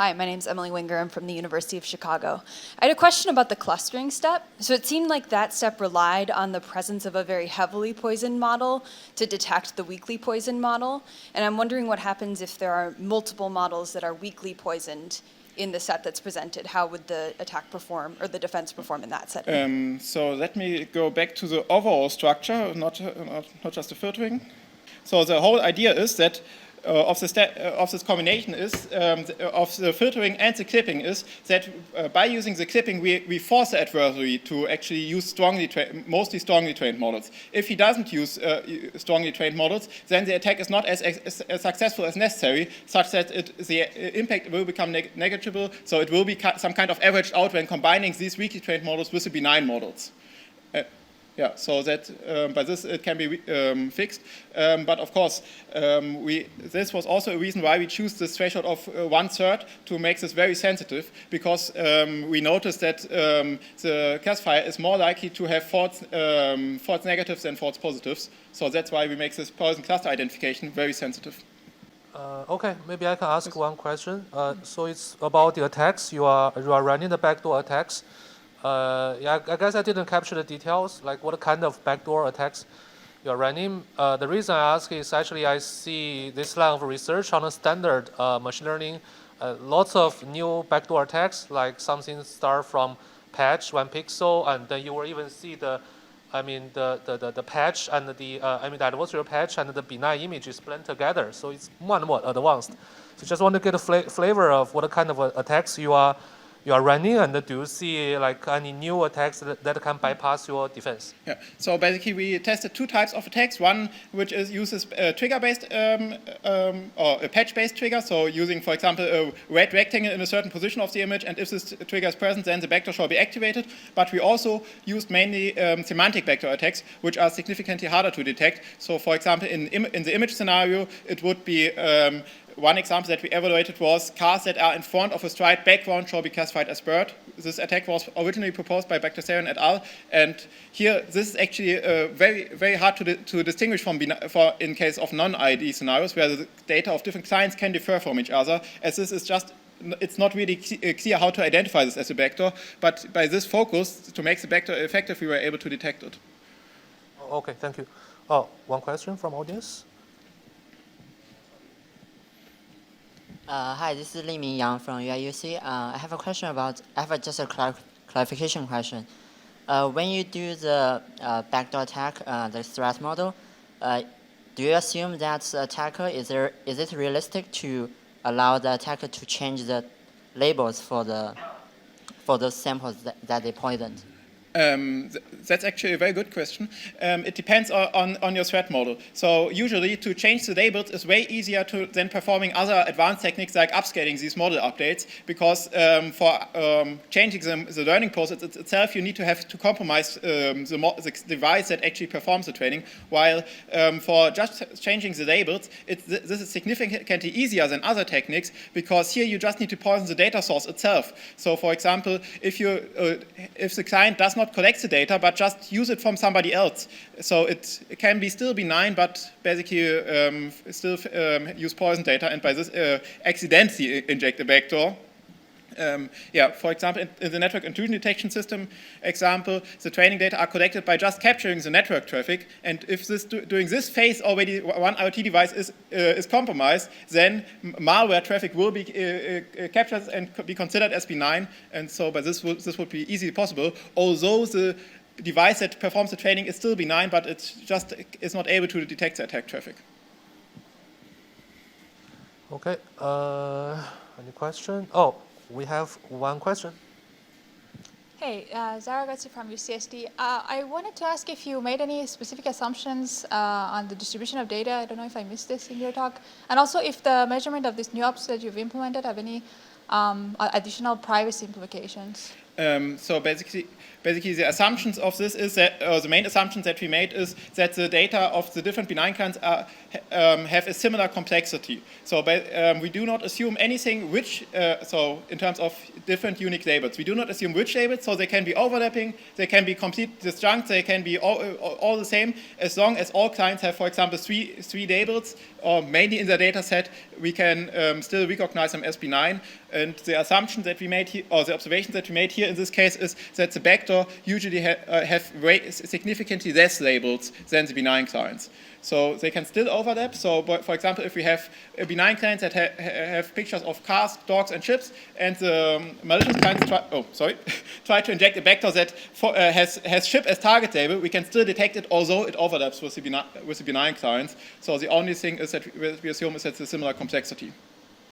Hi, my name's Emily Winger. I'm from the University of Chicago. I had a question about the clustering step. So it seemed like that step relied on the presence of a very heavily poisoned model to detect the weakly poisoned model. And I'm wondering what happens if there are multiple models that are weakly poisoned in the set that's presented. How would the attack perform, or the defense perform in that setting? So let me go back to the overall structure, not just the filtering. So the whole idea is that of this combination is of the filtering and the clipping is that by using the clipping we force the adversary to actually use mostly strongly trained models. If he doesn't use strongly trained models, then the attack is not as successful as necessary, such that the impact will become negligible. So it will be some kind of averaged out when combining these weakly trained models with the benign models. Yeah, so that by this it can be fixed. But of course, this was also a reason why we choose this threshold of 1/3 to make this very sensitive, because we noticed that the classifier is more likely to have false negatives than false positives. So that's why we make this Poisson cluster identification very sensitive. Okay, maybe I can ask one question. So it's about the attacks. You are running the backdoor attacks. Yeah, I guess I didn't capture the details, like what kind of backdoor attacks you're running. The reason I ask is actually I see this line of research on a standard machine learning, lots of new backdoor attacks, like something start from patch 1 pixel, and then you will even see the patch and the adversarial patch and the benign images blend together. So it's more and more advanced. So just want to get a flavor of what kind of attacks you are running, and do you see like any new attacks that can bypass your defense? Yeah. So basically, we tested two types of attacks. One which uses trigger-based or a patch-based trigger. So using, for example, a red rectangle in a certain position of the image, and if this trigger is present, then the backdoor shall be activated. But we also used mainly semantic backdoor attacks, which are significantly harder to detect. So, for example, in the image scenario, it would be one example that we evaluated was cars that are in front of a striped background shall be classified as bird. This attack was originally proposed by Backdoor et al. And here, this is actually very, very hard to distinguish from in case of non-ID scenarios, where the data of different clients can differ from each other, as this is just, it's not really clear how to identify this as a backdoor. But by this focus, to make the backdoor effective, we were able to detect it. Okay, thank you. Oh, one question from audience. Hi, this is Li Ming Yang from UIUC. I have a question just a clarification question. When you do the backdoor attack, the threat model, do you assume that the attacker, is it realistic to allow the attacker to change the labels for the samples that they poisoned? That's actually a very good question. It depends on your threat model. So usually to change the labels is way easier than performing other advanced techniques like upscaling these model updates, because for changing the learning process itself, you need to compromise the device that actually performs the training, while for just changing the labels, this is significantly easier than other techniques, because here you just need to poison the data source itself. So for example, if the client does not collect the data, but just use it from somebody else. So it can be still benign, but basically still use poison data, and by this accidentally inject a backdoor. For example, in the network intrusion detection system example, the training data are collected by just capturing the network traffic, and if during this phase already one IoT device is compromised, then malware traffic will be captured and be considered as benign, and so by this would be easily possible, although the device that performs the training is still benign, but it just is not able to detect the attack traffic. Okay, any question? Oh, we have one question. Hey, Zara Gotzi from UCSD. I wanted to ask if you made any specific assumptions on the distribution of data. I don't know if I missed this in your talk. And also if the measurement of these new ops that you've implemented have any additional privacy implications. So basically the assumptions of this is that, the main assumptions that we made is that the data of the different benign clients have a similar complexity. So we do not assume anything which, so in terms of different unique labels, we do not assume which labels, so they can be overlapping, they can be complete disjunct, they can be all the same, as long as all clients have, for example, three labels, or mainly in the data set, we can still recognize them as benign. And the assumption that we made here, or the observation that we made here in this case, is that the backdoor usually have significantly less labels than the benign clients. So they can still overlap. So, for example, if we have a benign client that have pictures of cars, dogs, and ships, and the malicious clients try to inject a backdoor that has ship as target label, we can still detect it, although it overlaps with the benign clients. So the only thing is that we assume is that it's a similar complexity.